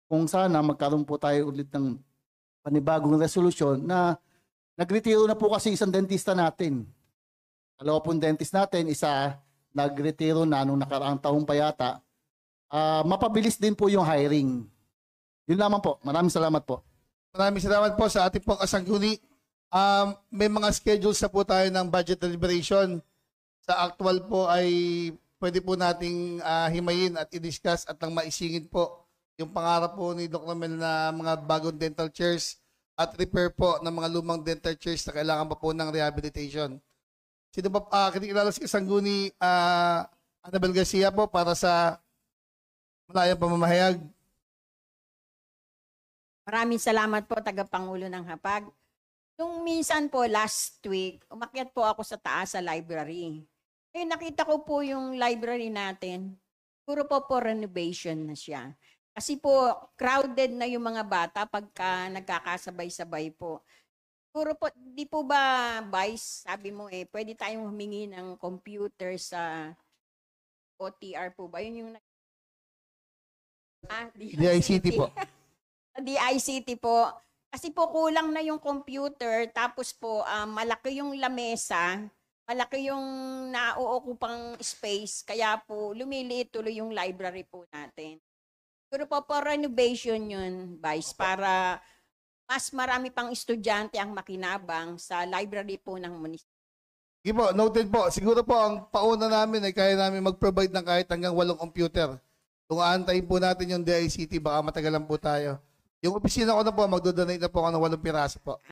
kung sana magkaroon po tayo ulit ng panibagong resolusyon na nagretiro na po kasi isang dentista natin. Dalawa pong dentist natin, isa nagretiro na nung nakaraang taong pa yata. Mapabilis din po yung hiring. Yun lamang po. Maraming salamat po. Maraming salamat po sa ating pong kasangguni. May mga schedules na po tayo ng budget deliberation. Sa actual po ay pwede po nating himayin at i-discuss at nang maisingit po yung pangarap po ni Dr. Mel na mga bagong dental chairs at repair po ng mga lumang dental chairs na kailangan pa po ng rehabilitation. Sino ba kinikilala si kasangguni Annabel Garcia po para sa malayang pamamahayag? Maraming salamat po, Tagapangulo ng Hapag. Nung minsan po, last week, umakyat po ako sa taas sa library. Eh, nakita ko po yung library natin. Puro po renovation na siya. Kasi po, crowded na yung mga bata pagka nagkakasabay-sabay po. Puro po, di po ba, Vice, sabi mo pwede tayong humingi ng computer sa OTR po ba? Yun yung... DICT po. DICT po. Kasi po kulang na yung computer, tapos po malaki yung lamesa, malaki yung nauukupang space, kaya po lumiliit tuloy yung library po natin. Pero po renovation yun, Vice, para mas marami pang estudyante ang makinabang sa library po ng munisipyo. Sige po, noted po. Siguro po ang pauna namin ay kaya namin mag-provide ng kahit hanggang 8 computer. Kung aantayin po natin yung DICT, baka matagalan po tayo. Yung opisina ko na po, magdodonate na po ako ng 8 piraso po.